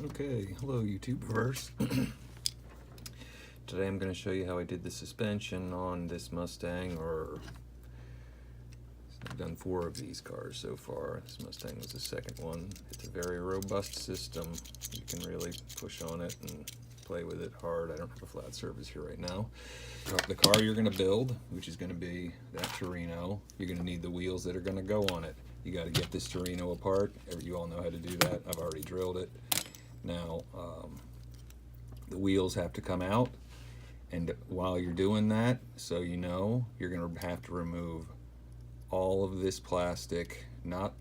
Okay, hello YouTubeverse. Today I'm going to show you how I did the suspension on this Mustang, or I've done 4 of these cars so far. This Mustang was the second one. It's a very robust system. You can really push on it and play with it hard. I don't have a flat surface here right now. The car you're going to build, which is going to be that Torino, you're going to need the wheels that are going to go on it. You got to get this Torino apart. You all know how to do that. I've already drilled it. Now, the wheels have to come out, and while you're doing that, so you know, you're going to have to remove all of this plastic, not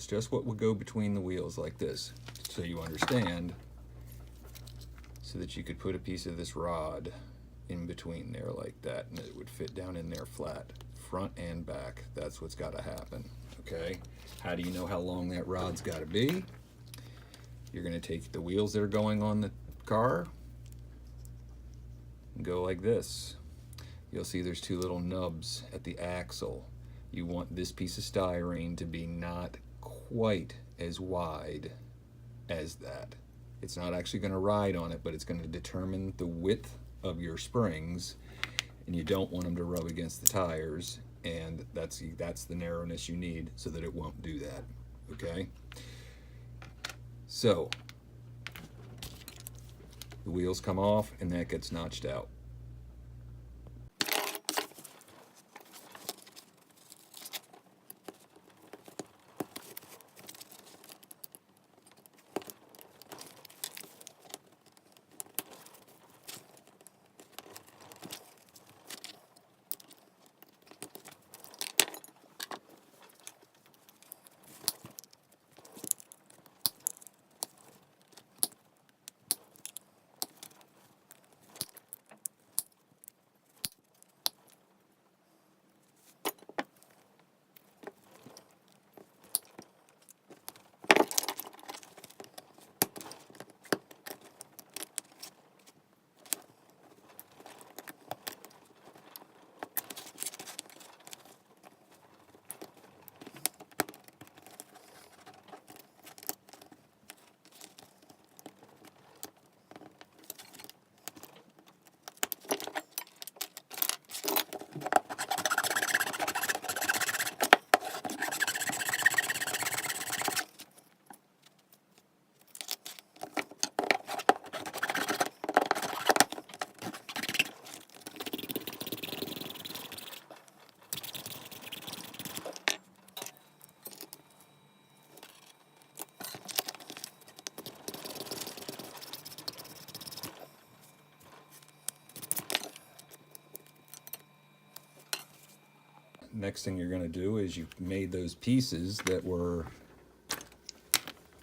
just what would go between the wheels like this, so you understand, so that you could put a piece of this rod in between there like that, and it would fit down in there flat, front and back. That's what's got to happen. Okay, how do you know how long that rod's got to be? You're going to take the wheels that are going on the car and go like this. You'll see there's 2 little nubs at the axle. You want this piece of styrene to be not quite as wide as that. It's not actually going to ride on it, but it's going to determine the width of your springs, and you don't want them to rub against the tires, and that's the narrowness you need so that it won't do that. Okay? So the wheels come off and that gets notched out. Next thing you're going to do is you've made those pieces that were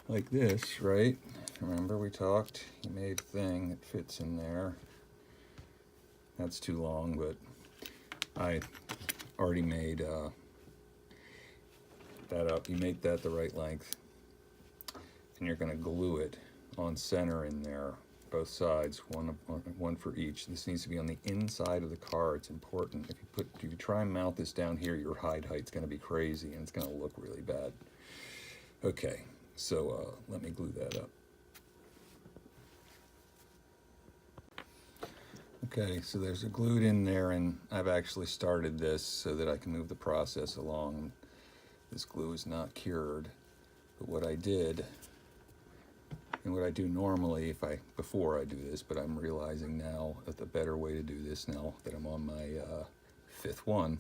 like this, right? Remember we talked, you made a thing that fits in there. That's too long, but I already made that up. You make that the right length, and you're going to glue it on center in there, both sides, one for each. This needs to be on the inside of the car. It's important. If you try and mount this down here, your hide height's going to be crazy and it's going to look really bad. Okay, so let me glue that up. Okay, so there's a glued in there, and I've actually started this so that I can move the process along. This glue is not cured, but what I did, and what I do normally before I do this, but I'm realizing now that the better way to do this now that I'm on my 5th one,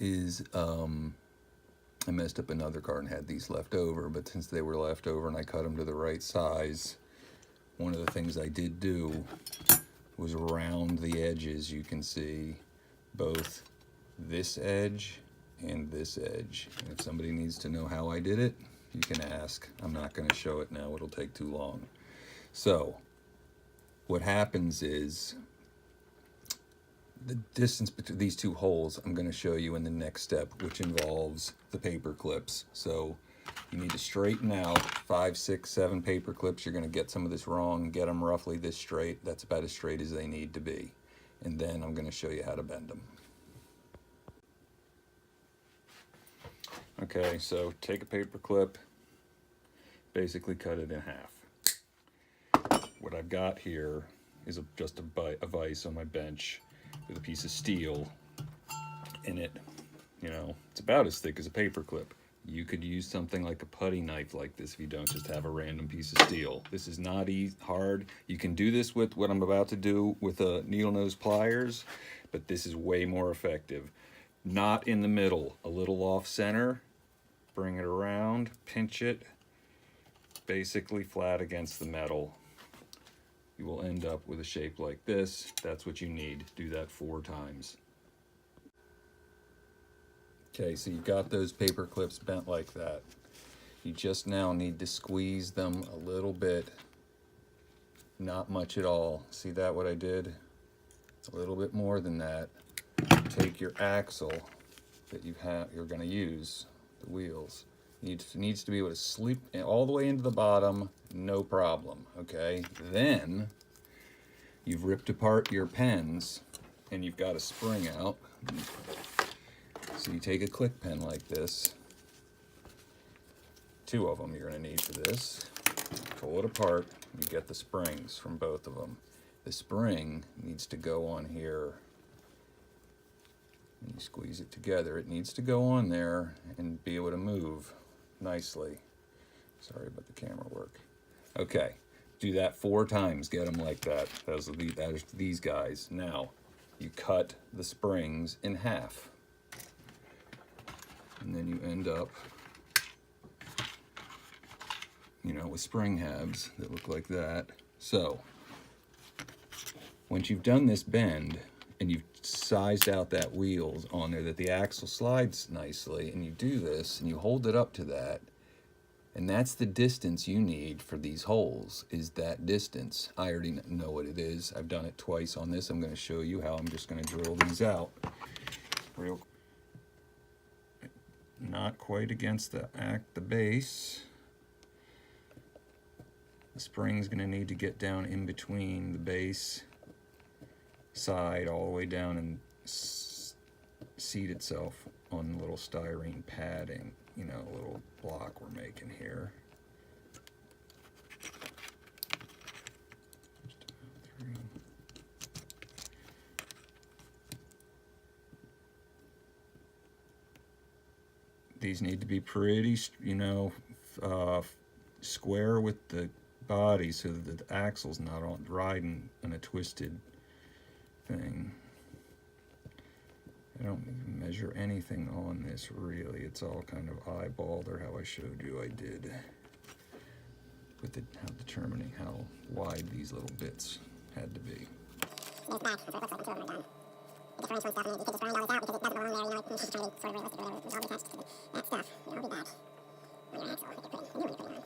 is I messed up another car and had these left over, but since they were left over and I cut them to the right size, one of the things I did do was round the edges. You can see both this edge and this edge. And if somebody needs to know how I did it, you can ask. I'm not going to show it now. It'll take too long. So what happens is the distance between these 2 holes I'm going to show you in the next step, which involves the paper clips. So you need to straighten out 5, 6, 7 paper clips. You're going to get some of this wrong. Get them roughly this straight. That's about as straight as they need to be. And then I'm going to show you how to bend them. Okay, so take a paper clip basically cut it in half. What I've got here is just a vise on my bench with a piece of steel in it. You know, it's about as thick as a paper clip. You could use something like a putty knife like this if you don't just have a random piece of steel. This is not hard. You can do this with what I'm about to do with a needle nose pliers, but this is way more effective. Not in the middle, a little off center. Bring it around, pinch it, basically flat against the metal. You will end up with a shape like this. That's what you need. Do that 4 times. Okay, so you got those paper clips bent like that. You just now need to squeeze them a little bit. Not much at all. See that, what I did? A little bit more than that. Take your axle that you're going to use, the wheels. Needs to be able to slip all the way into the bottom, no problem, okay? Then, you've ripped apart your pens, and you've got a spring out. So you take a click pen like this. 2 of them you're gonna need for this. Pull it apart, you get the springs from both of them. The spring needs to go on here. You squeeze it together. It needs to go on there and be able to move nicely. Sorry about the camera work. Okay, do that 4 times. Get them like that. Those are these guys. Now, you cut the springs in half. And then you end up, you know, with spring halves that look like that. So, once you've done this bend, and you've sized out that wheels on there that the axle slides nicely, and you do this and you hold it up to that, and that's the distance you need for these holes, is that distance. I already know what it is. I've done it twice on this. I'm going to show you how. I'm just going to drill these out real quick. Not quite against the base. The spring's going to need to get down in between the base side all the way down and seat itself on the little styrene padding, you know, a little block we're making here. These need to be pretty, you know, square with the body so that the axle's not riding in a twisted thing. I don't even measure anything on this really. It's all kind of eyeballed, or how I showed you I did with determining how wide these little bits had to be. There's back, so it looks like the 2 of them are done. The differential stuff, I mean, you could just grind all this out because it doesn't belong there, you know, it's just trying to be sort of realistic or whatever. It's all attached to that stuff. You know, I'll be back on your axle that you're putting on.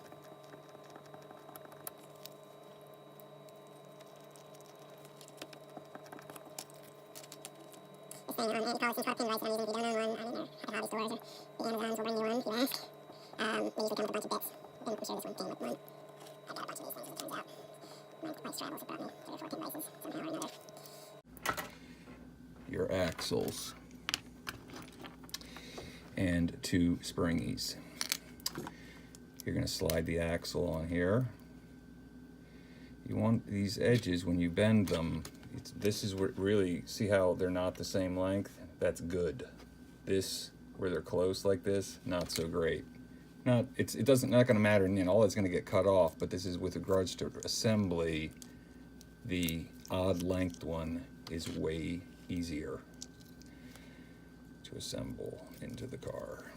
Thing on anti-policy sharp pin rights that I'm using. If you don't own one, I mean, they're at hobby stores or the Amazons will bring you one if you ask. They usually come with a bunch of bits. I'm sure this one came with one. I've got a bunch of these things, as it turns out. My Straddles have brought me 3 or 4 pin vices somehow or another. Your axles and 2 springies. You're going to slide the axle on here. You want these edges, when you bend them, this is where really, see how they're not the same length? That's good. This, where they're close like this, not so great. Not going to matter in the end. All that's going to get cut off, but this is with regards to assembly. The odd length one is way easier to assemble into the car.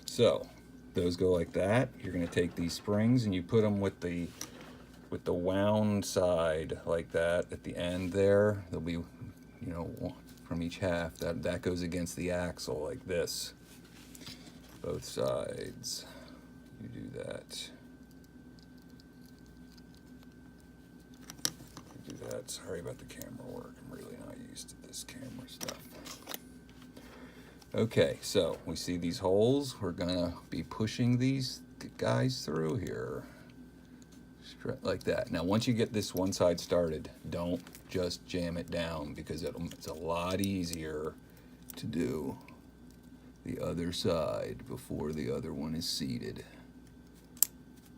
So those go like that. You're going to take these springs and you put them with the wound side like that at the end there. There'll be, you know, from each half that goes against the axle like this. Both sides. You do that. You do that. Sorry about the camera work. I'm really not used to this camera stuff. Okay, so we see these holes. We're gonna be pushing these guys through here. Like that. Now once you get this one side started, don't just jam it down, because it's a lot easier to do the other side before the other one is seated.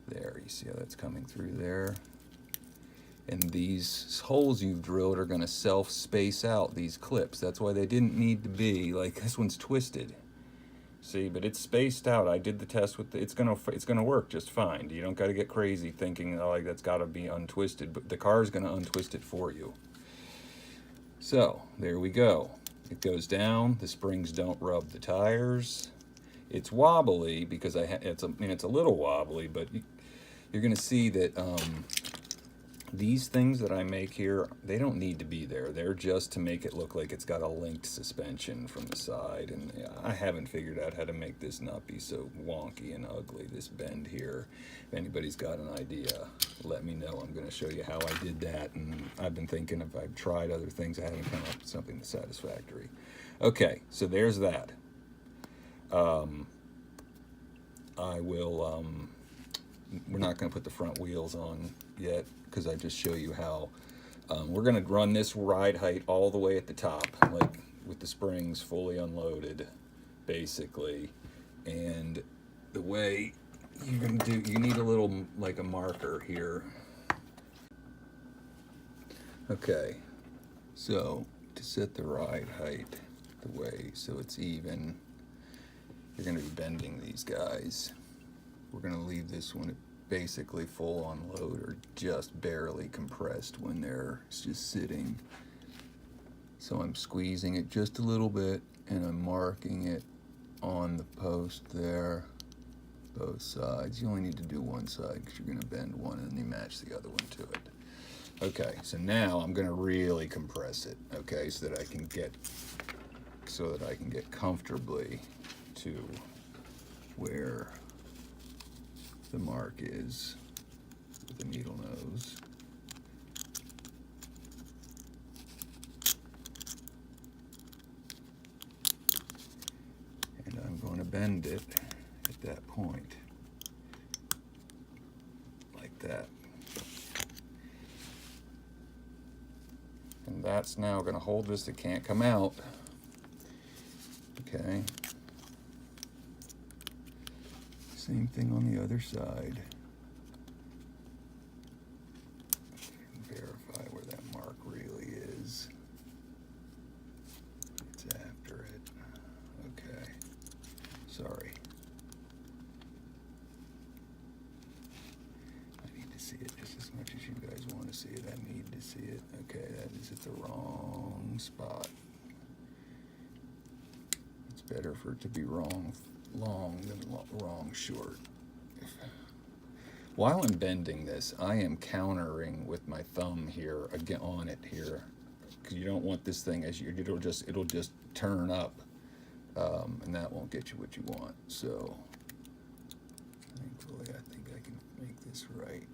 There, you see how that's coming through there? And these holes you've drilled are going to self-space out these clips. That's why they didn't need to be, like this one's twisted. See, but it's spaced out. I did the test with it's gonna work just fine. You don't got to get crazy thinking, oh, like that's got to be untwisted, but the car is going to untwist it for you. So there we go. It goes down. The springs don't rub the tires. It's wobbly because it's a little wobbly, but you're going to see that these things that I make here, they don't need to be there. They're just to make it look like it's got a linked suspension from the side. And I haven't figured out how to make this not be so wonky and ugly, this bend here. If anybody's got an idea, let me know. I'm going to show you how I did that. And I've been thinking if I've tried other things, I haven't come up with something that's satisfactory. Okay, so there's that. I will, we're not going to put the front wheels on yet because I just show you how we're going to run this ride height all the way at the top, like with the springs fully unloaded, basically. And the way you're going to do, you need a little, like a marker here. Okay, so to set the ride height the way so it's even, you're going to be bending these guys. We're going to leave this one at basically full on load or just barely compressed when they're just sitting. So I'm squeezing it just a little bit and I'm marking it on the post there, both sides. You only need to do one side because you're going to bend one and then you match the other one to it. Okay, so now I'm going to really compress it, okay, so that I can get comfortably to where the mark is with the needle nose. And I'm going to bend it at that point, like that. And that's now going to hold this, it can't come out. Okay. Same thing on the other side. Verify where that mark really is. It's after it. Okay. Sorry. I need to see it just as much as you guys want to see it. I need to see it. Okay, that is at the wrong spot. It's better for it to be wrong long than wrong short. While I'm bending this, I am countering with my thumb here again on it here, because you don't want this thing as it'll just turn up, and that won't get you what you want. So thankfully, I think I can make this right.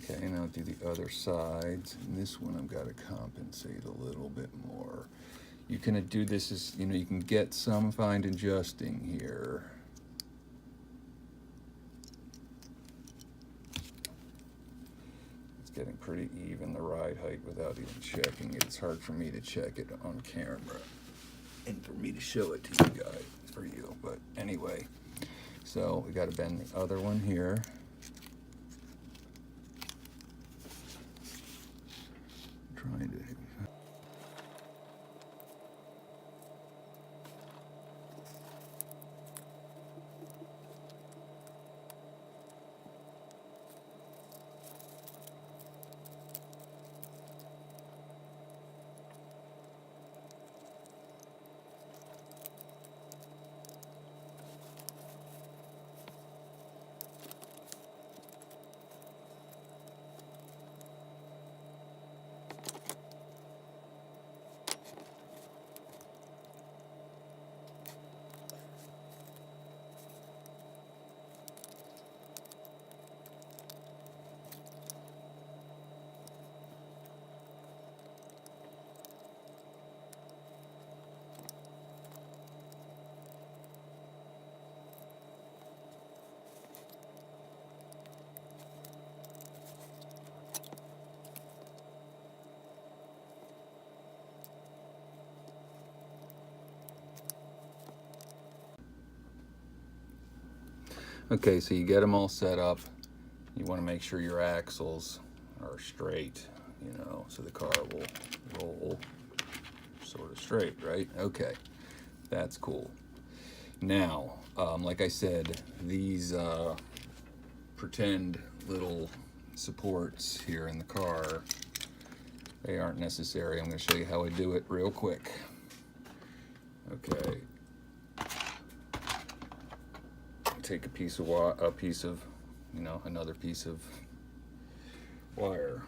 Okay, now do the other sides. And this one I've got to compensate a little bit more. You can do this as, you can get some fine adjusting here. It's getting pretty even, the ride height, without even checking it. It's hard for me to check it on camera and for me to show it to you guys, for you. But anyway, so we got to bend the other one here. Trying to. Okay, so you get them all set up. You want to make sure your axles are straight, you know, so the car will roll sort of straight, right? Okay, that's cool. Now, like I said, these pretend little supports here in the car, they aren't necessary. I'm going to show you how I do it real quick. Okay. Take a piece of you know, another piece of wire.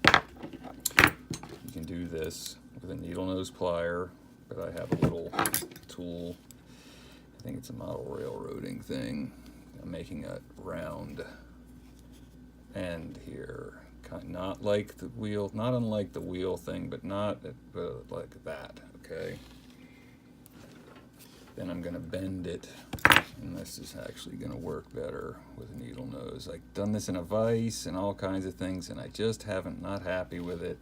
You can do this with a needle nose plier, but I have a little tool. I think it's a model railroading thing. I'm making a round end here, not like the wheel, not unlike the wheel thing, but not like that. Okay. Then I'm going to bend it, and this is actually going to work better with a needle nose. I've done this in a vise and all kinds of things, and I just haven't, not happy with it,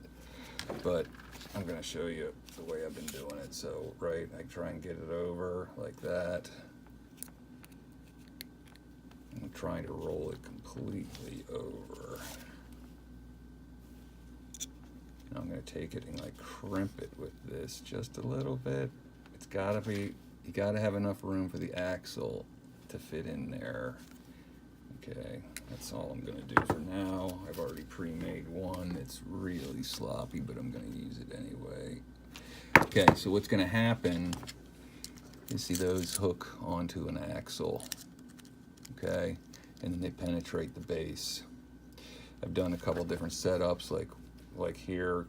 but I'm going to show you the way I've been doing it. So, right, I try and get it over like that. I'm trying to roll it completely over. Now I'm going to take it and like crimp it with this just a little bit. It's got to be, you got to have enough room for the axle to fit in there. Okay, that's all I'm going to do for now. I've already pre-made one. It's really sloppy, but I'm going to use it anyway. Okay, so what's going to happen is, see those hook onto an axle, okay, and then they penetrate the base. I've done a couple different setups, like here,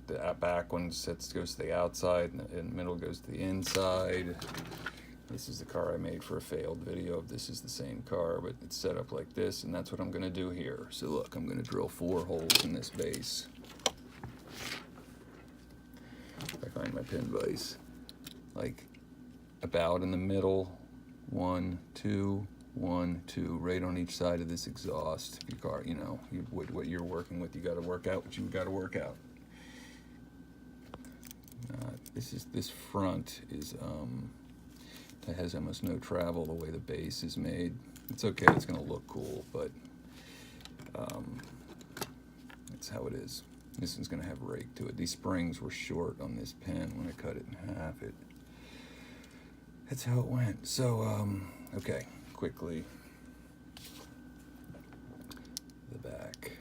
the back one goes to the outside, and the middle goes to the inside. This is the car I made for a failed video. This is the same car, but it's set up like this, and that's what I'm going to do here. So look, I'm going to drill 4 holes in this base. If I find my pin vise, like about in the middle, 1, 2, 1, 2, right on each side of this exhaust. Your car, you know, what you're working with, you got to work out what you got to work out. This front is it has almost no travel the way the base is made. It's okay, it's going to look cool, but that's how it is. This one's going to have rake to it. These springs were short on this pin when I cut it in half. That's how it went. So, okay, quickly, the back.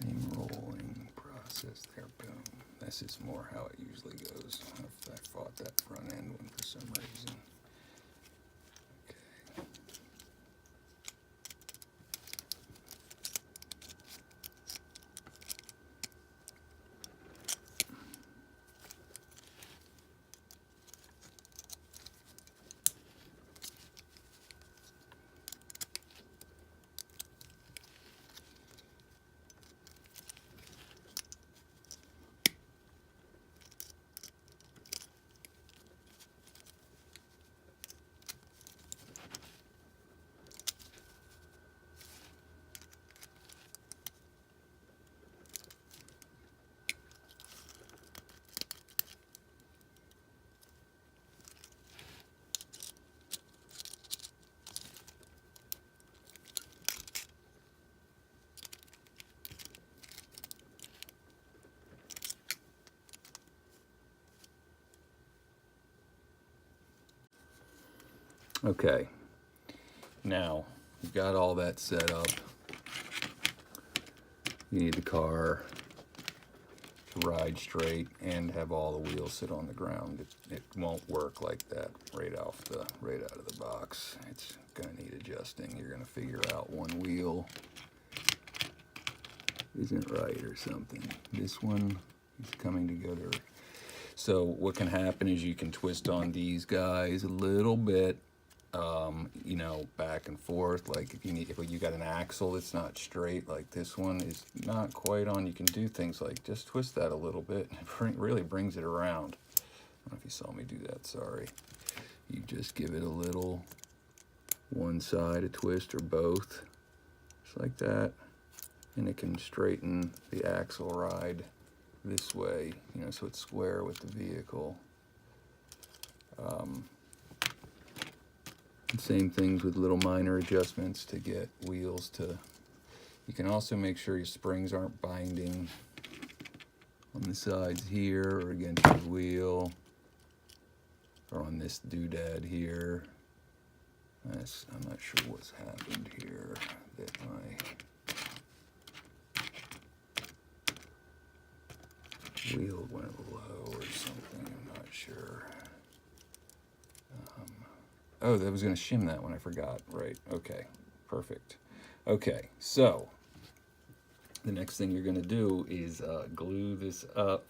Same rolling process there, boom. This is more how it usually goes. I fought that front end one for some reason. Okay. Okay, now you've got all that set up. You need the car to ride straight and have all the wheels sit on the ground. It won't work like that right out of the box. It's gonna need adjusting. You're gonna figure out one wheel isn't right or something. This one is coming together. So what can happen is you can twist on these guys a little bit, you know, back and forth. Like if you got an axle that's not straight, like this one is not quite on, you can do things like just twist that a little bit. It really brings it around. I don't know if you saw me do that, sorry. You just give it a little one side a twist or both, just like that, and it can straighten the axle ride this way, you know, so it's square with the vehicle. Same things with little minor adjustments to get wheels to. You can also make sure your springs aren't binding on the sides here or against your wheel or on this doodad here. I'm not sure what's happened here, that my wheel went low or something, I'm not sure. Oh, that was going to shim that one, I forgot. Right, okay, perfect. Okay, so the next thing you're going to do is glue this up.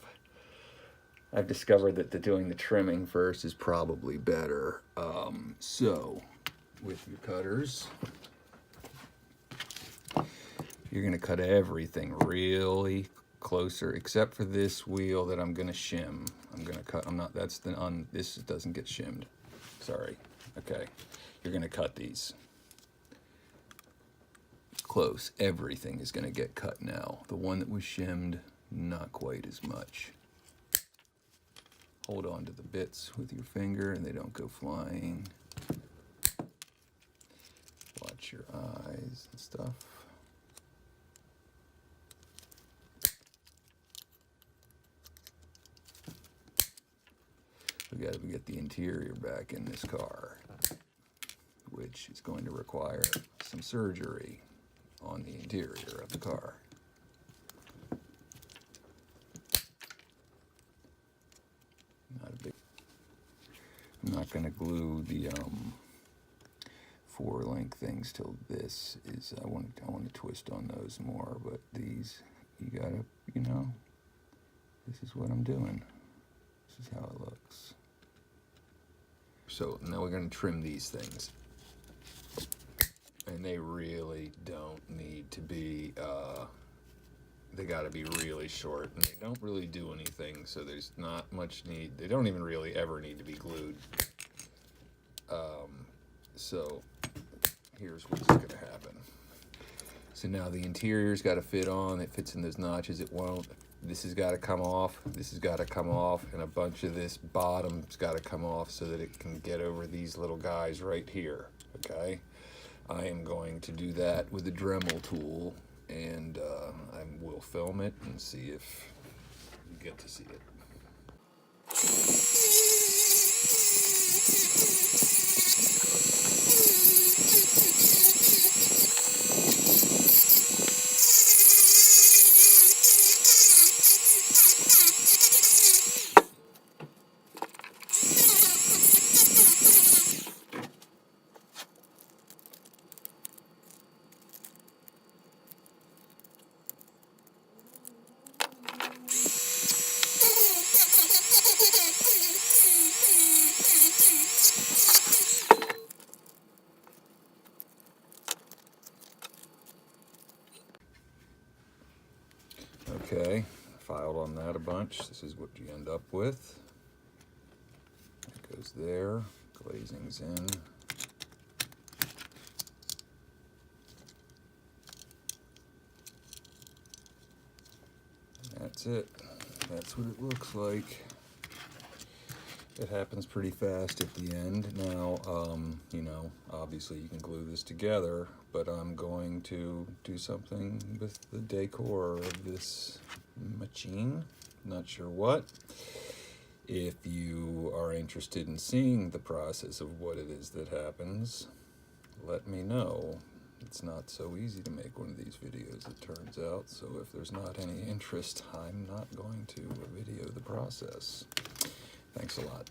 I've discovered that doing the trimming first is probably better. So with your cutters, you're going to cut everything really closer, except for this wheel that I'm going to shim. I'm going to cut, this doesn't get shimmed. Sorry. Okay, you're going to cut these close. Everything is going to get cut now. The one that was shimmed, not quite as much. Hold on to the bits with your finger and they don't go flying. Watch your eyes and stuff. We got to get the interior back in this car, which is going to require some surgery on the interior of the car. I'm not going to glue the 4-link things till this is. I want to twist on those more, but these you gotta, you know. This is what I'm doing. This is how it looks. So now we're going to trim these things. And they really don't need to be, they got to be really short. And they don't really do anything, so there's not much need. They don't even really ever need to be glued. So here's what's going to happen. So now the interior's got to fit on. It fits in those notches. It won't. This has got to come off, this has got to come off, and a bunch of this bottom's got to come off so that it can get over these little guys right here, okay? I am going to do that with a Dremel tool, and I will film it and see if you get to see it. Okay, filed on that a bunch. This is what you end up with. It goes there, glazing's in. That's it. That's what it looks like. It happens pretty fast at the end. Now, you know, obviously you can glue this together, but I'm going to do something with the decor of this machine. Not sure what. If you are interested in seeing the process of what it is that happens, let me know. It's not so easy to make one of these videos, it turns out, so if there's not any interest, I'm not going to video the process. Thanks a lot.